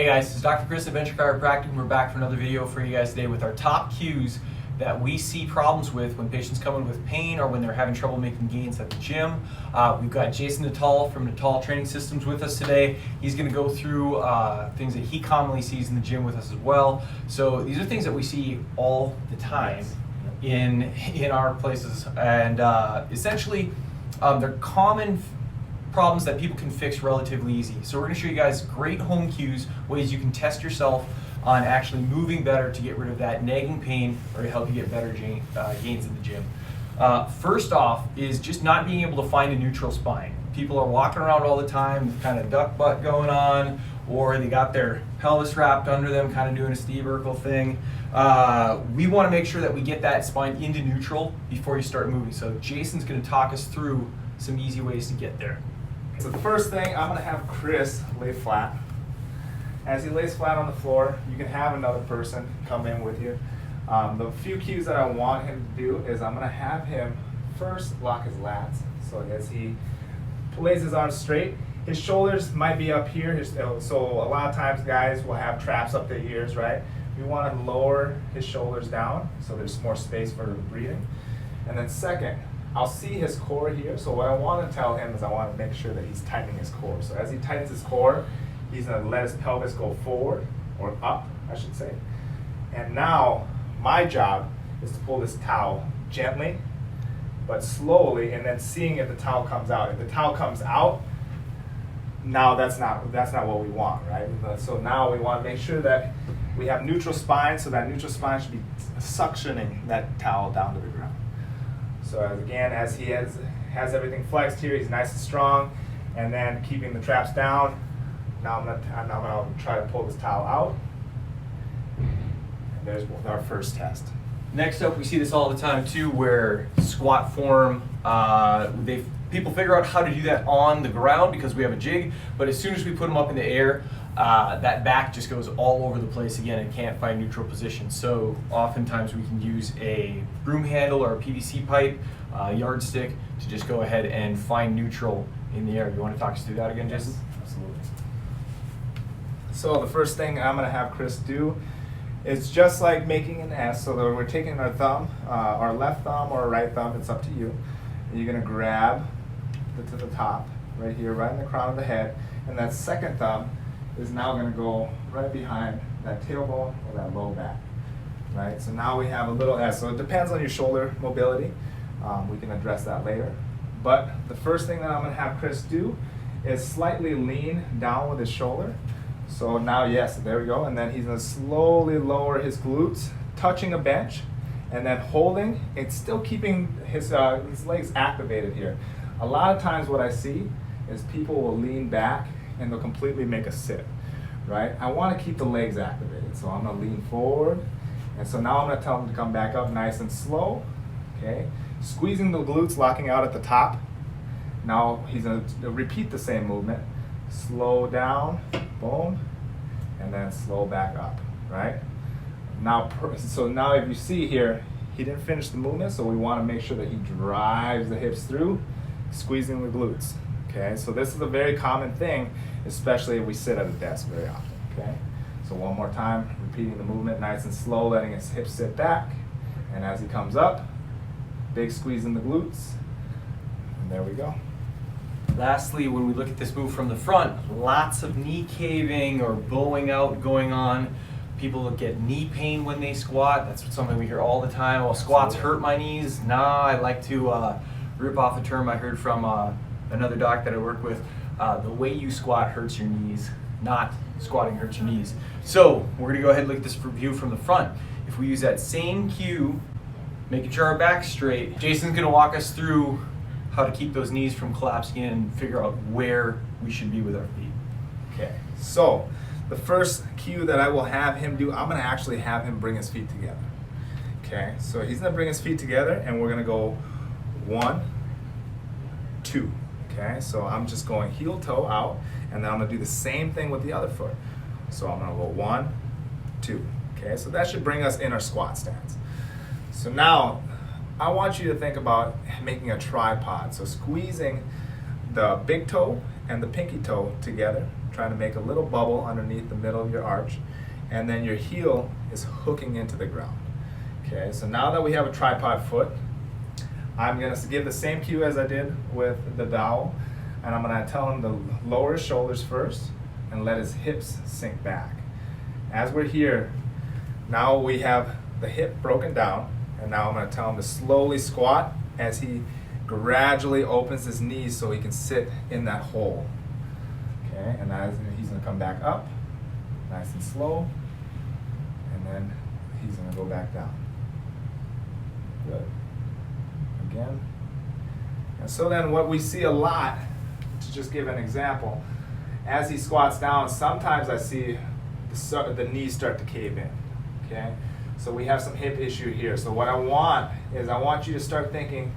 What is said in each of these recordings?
Hey guys, this is Dr. Chris at Venture Chiropractic, and we're back for another video for you guys today with our top cues that we see problems with when patients come in with pain or when they're having trouble making gains at the gym. We've got Jason Natal from Natal Training Systems with us today. He's going to go through things that he commonly sees in the gym with us as well. So these are things that we see all the time in our places, and essentially they're common problems that people can fix relatively easy. So we're going to show you guys great home cues, ways you can test yourself on actually moving better to get rid of that nagging pain or to help you get better gains in the gym. First off is just not being able to find a neutral spine. People are walking around all the time with kind of duck butt going on, or they got their pelvis wrapped under them, kind of doing a Steve Urkel thing. We want to make sure that we get that spine into neutral before you start moving. So Jason's going to talk us through some easy ways to get there. So the first thing, I'm going to have Chris lay flat. As he lays flat on the floor, you can have another person come in with you. The few cues that I want him to do is I'm going to have him first lock his lats. So as he lays his arms straight, his shoulders might be up here. So a lot of times guys will have traps up their ears, right? We want to lower his shoulders down so there's more space for the breathing. And then second, I'll see his core here, so what I want to tell him is I want to make sure that he's tightening his core. So as he tightens his core, he's going to let his pelvis go forward, or up, I should say. And now, my job is to pull this towel gently, but slowly, and then seeing if the towel comes out. If the towel comes out, now that's not what we want, right? So now we want to make sure that we have neutral spine, so that neutral spine should be suctioning that towel down to the ground. So as he has everything flexed here, he's nice and strong, and then keeping the traps down. Now I'm gonna try to pull this towel out. And there's our first test. Next up, we see this all the time too, where squat form, people figure out how to do that on the ground because we have a jig, but as soon as we put them up in the air, that back just goes all over the place again and can't find neutral position. So oftentimes we can use a broom handle or a PVC pipe, yardstick, to just go ahead and find neutral in the air. You want to talk us through that again, Jason? Yes, absolutely. So the first thing I'm going to have Chris do is just like making an S. So that we're taking our thumb, our left thumb or right thumb, it's up to you. And you're going to grab to the top, right here, right in the crown of the head, and that second thumb is now going to go right behind that tailbone or that low back, right? So now we have a little S. So it depends on your shoulder mobility. We can address that later. But the first thing that I'm going to have Chris do is slightly lean down with his shoulder. So now, yes, there we go. And then he's going to slowly lower his glutes, touching a bench, and then holding. It's still keeping his legs activated here. A lot of times what I see is people will lean back and they'll completely make a sit, right? I want to keep the legs activated. So I'm going to lean forward. And so now I'm going to tell them to come back up nice and slow, okay? Squeezing the glutes, locking out at the top. Now he's going to repeat the same movement. Slow down, boom, and then slow back up, right? Now, so now if you see here, he didn't finish the movement, so we want to make sure that he drives the hips through, squeezing the glutes, okay? So this is a very common thing, especially if we sit at a desk very often, okay? So one more time, repeating the movement nice and slow, letting his hips sit back, and as he comes up, big squeeze in the glutes, and there we go. Lastly, when we look at this move from the front, lots of knee caving or bowing out going on. People get knee pain when they squat. That's something we hear all the time. Well, squats hurt my knees. Nah, I like to rip off a term I heard from another doc that I work with. The way you squat hurts your knees, not squatting hurts your knees. So we're going to go ahead and look at this view from the front. If we use that same cue, making sure our back's straight, Jason's going to walk us through how to keep those knees from collapsing in and figure out where we should be with our feet. Okay, so the first cue that I will have him do, I'm going to actually have him bring his feet together. Okay, so he's going to bring his feet together and we're going to go 1, 2. Okay, so I'm just going heel toe out, and then I'm going to do the same thing with the other foot. So I'm going to go 1, 2. Okay, so that should bring us in our squat stance. So now I want you to think about making a tripod. So squeezing the big toe and the pinky toe together, trying to make a little bubble underneath the middle of your arch, and then your heel is hooking into the ground. Okay, so now that we have a tripod foot, I'm going to give the same cue as I did with the dowel, and I'm going to tell him to lower his shoulders first and let his hips sink back. As we're here, now we have the hip broken down, and now I'm going to tell him to slowly squat as he gradually opens his knees so he can sit in that hole. Okay, and as he's going to come back up, nice and slow, and then he's going to go back down. Good. Again. And so then what we see a lot, to just give an example, as he squats down, sometimes I see the knees start to cave in. Okay? So we have some hip issue here. So what I want is I want you to start thinking,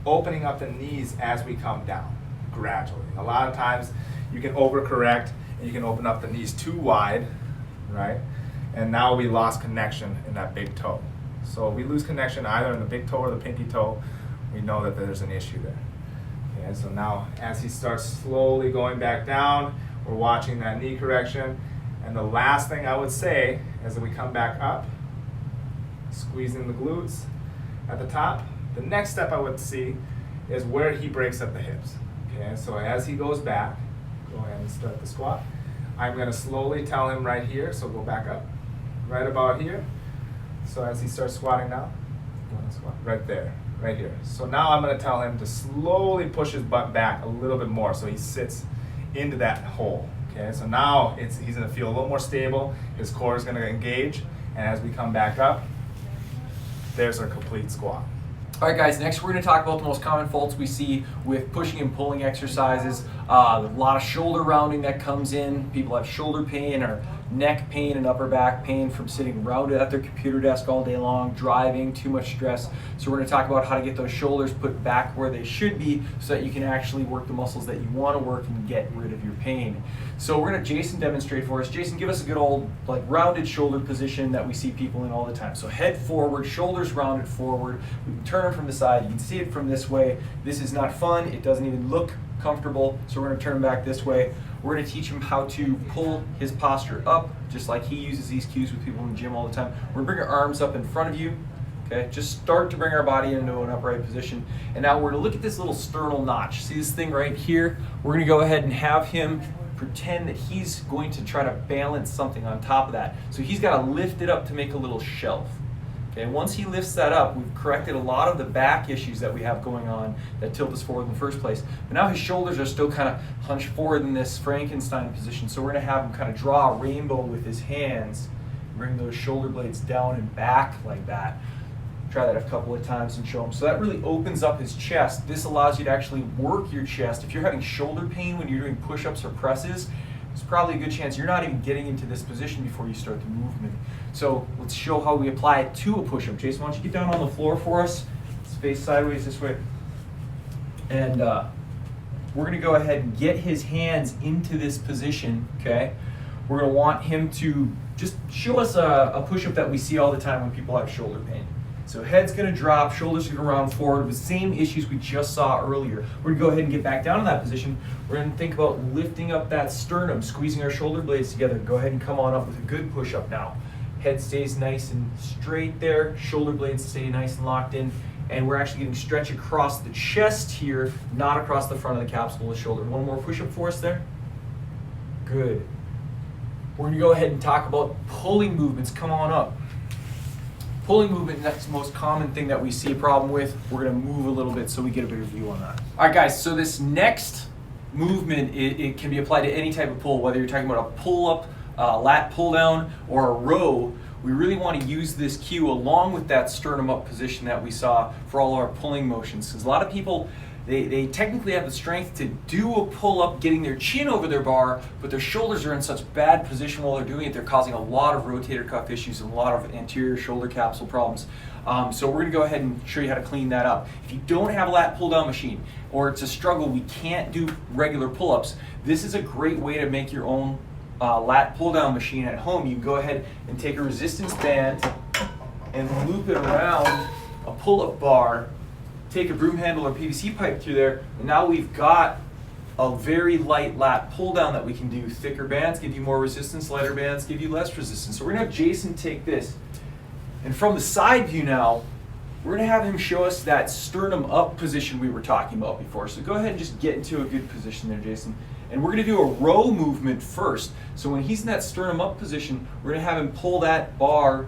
opening up the knees as we come down, gradually. A lot of times you can overcorrect and you can open up the knees too wide, right? And now we lost connection in that big toe. So if we lose connection either in the big toe or the pinky toe, we know that there's an issue there. Okay, so now as he starts slowly going back down, we're watching that knee correction. And the last thing I would say is that we come back up, squeezing the glutes at the top. The next step I would see is where he breaks up the hips. Okay, so as he goes back, go ahead and start the squat. I'm going to slowly tell him right here, so go back up, right about here. So as he starts squatting now, go and squat right there, right here. So now I'm going to tell him to slowly push his butt back a little bit more so he sits into that hole. Okay, so now he's going to feel a little more stable. His core is going to engage, and as we come back up, there's our complete squat. All right, guys, next we're going to talk about the most common faults we see with pushing and pulling exercises. A lot of shoulder rounding that comes in. People have shoulder pain or neck pain and upper back pain from sitting rounded at their computer desk all day long, driving, too much stress. So we're going to talk about how to get those shoulders put back where they should be so that you can actually work the muscles that you want to work and get rid of your pain. So we're going to Jason demonstrate for us. Jason, give us a good old rounded shoulder position that we see people in all the time. So head forward, shoulders rounded forward. We can turn them from the side. You can see it from this way. This is not fun. It doesn't even look comfortable. So we're going to turn back this way. We're going to teach him how to pull his posture up, just like he uses these cues with people in the gym all the time. We're going to bring our arms up in front of you. Okay, just start to bring our body into an upright position. And now we're going to look at this little sternal notch. See this thing right here? We're going to go ahead and have him pretend that he's going to try to balance something on top of that. So he's got to lift it up to make a little shelf. Okay, once he lifts that up, we've corrected a lot of the back issues that we have going on that tilt us forward in the first place. But now his shoulders are still kind of hunched forward in this Frankenstein position. So we're going to have him kind of draw a rainbow with his hands, bring those shoulder blades down and back like that. Try that a couple of times and show him. So that really opens up his chest. This allows you to actually work your chest. If you're having shoulder pain when you're doing push-ups or presses, there's probably a good chance you're not even getting into this position before you start the movement. So let's show how we apply it to a push-up. Jason, why don't you get down on the floor for us? Let's face sideways this way. And we're going to go ahead and get his hands into this position, okay? We're going to want him to just show us a push-up that we see all the time when people have shoulder pain. So head's going to drop, shoulders going to round forward with the same issues we just saw earlier. We're going to go ahead and get back down in that position. We're going to think about lifting up that sternum, squeezing our shoulder blades together. Go ahead and come on up with a good push-up now. Head stays nice and straight there. Shoulder blades stay nice and locked in. And we're actually getting stretch across the chest here, not across the front of the capsule of the shoulder. One more push-up for us there. Good. We're going to go ahead and talk about pulling movements. Come on up. Pulling movement, that's the most common thing that we see a problem with. We're going to move a little bit so we get a better view on that. All right, guys, so this next movement, it can be applied to any type of pull, whether you're talking about a pull-up, lat pull-down, or a row. We really want to use this cue along with that sternum up position that we saw for all our pulling motions. Because a lot of people, they technically have the strength to do a pull-up, getting their chin over their bar, but their shoulders are in such bad position while they're doing it, they're causing a lot of rotator cuff issues and a lot of anterior shoulder capsule problems. So we're going to go ahead and show you how to clean that up. If you don't have a lat pull-down machine, or it's a struggle, we can't do regular pull-ups, this is a great way to make your own lat pull-down machine at home. You can go ahead and take a resistance band and loop it around a pull-up bar take a broom handle or PVC pipe through there, and now we've got a very light lat pull down that we can do. Thicker bands give you more resistance, lighter bands give you less resistance. So we're gonna have Jason take this. And from the side view now, we're gonna have him show us that sternum up position we were talking about before. So go ahead and just get into a good position there, Jason. And we're gonna do a row movement first. So when he's in that sternum up position, we're gonna have him pull that bar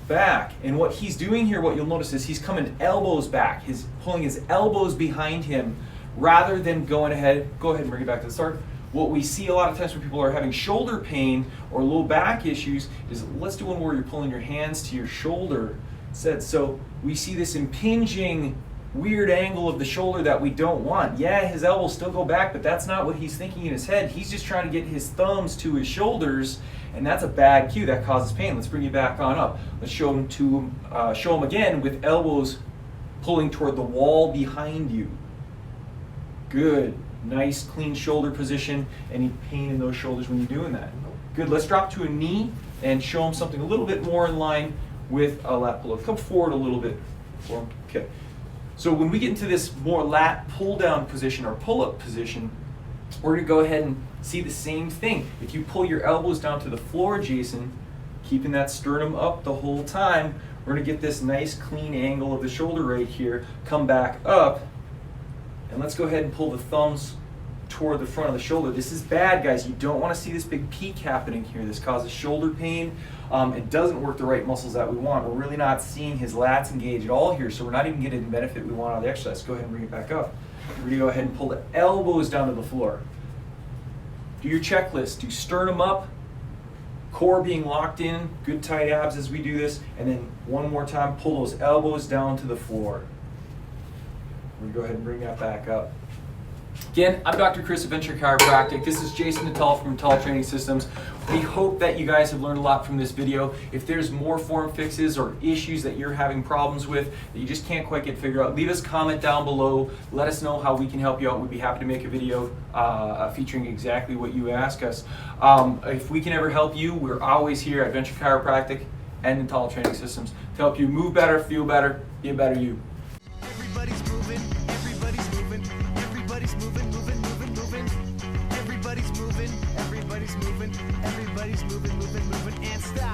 back. And what he's doing here, what you'll notice is he's coming elbows back. He's pulling his elbows behind him rather than going ahead. Go ahead and bring it back to the start. What we see a lot of times when people are having shoulder pain or low back issues is, let's do one where you're pulling your hands to your shoulder instead. So we see this impinging weird angle of the shoulder that we don't want. Yeah, his elbows still go back, but that's not what he's thinking in his head. He's just trying to get his thumbs to his shoulders, and that's a bad cue. That causes pain. Let's bring you back on up. Let's show him again with elbows pulling toward the wall behind you. Good. Nice, clean shoulder position. Any pain in those shoulders when you're doing that? Good. Let's drop to a knee and show him something a little bit more in line with a lat pull-up. Come forward a little bit for him. Okay. So when we get into this more lat pull-down position or pull-up position, we're going to go ahead and see the same thing. If you pull your elbows down to the floor, Jason, keeping that sternum up the whole time, we're going to get this nice, clean angle of the shoulder right here. Come back up. And let's go ahead and pull the thumbs toward the front of the shoulder. This is bad, guys. You don't want to see this big peak happening here. This causes shoulder pain. It doesn't work the right muscles that we want. We're really not seeing his lats engage at all here, so we're not even getting the benefit we want out of the exercise. Go ahead and bring it back up. We're going to go ahead and pull the elbows down to the floor. Do your checklist. Do sternum up, core being locked in, good tight abs as we do this, and then one more time, pull those elbows down to the floor. We're going to go ahead and bring that back up. Again, I'm Dr. Chris of Venture Chiropractic. This is Jason Natal from Natal Training Systems. We hope that you guys have learned a lot from this video. If there's more form fixes or issues that you're having problems with that you just can't quite get figured out, leave us a comment down below. Let us know how we can help you out. We'd be happy to make a video featuring exactly what you ask us. If we can ever help you, we're always here at Venture Chiropractic and Natal Training Systems to help you move better, feel better, be a better you. Everybody's moving, everybody's moving, everybody's moving, moving, moving, moving. Everybody's moving, everybody's moving, everybody's moving, moving, moving, and stop.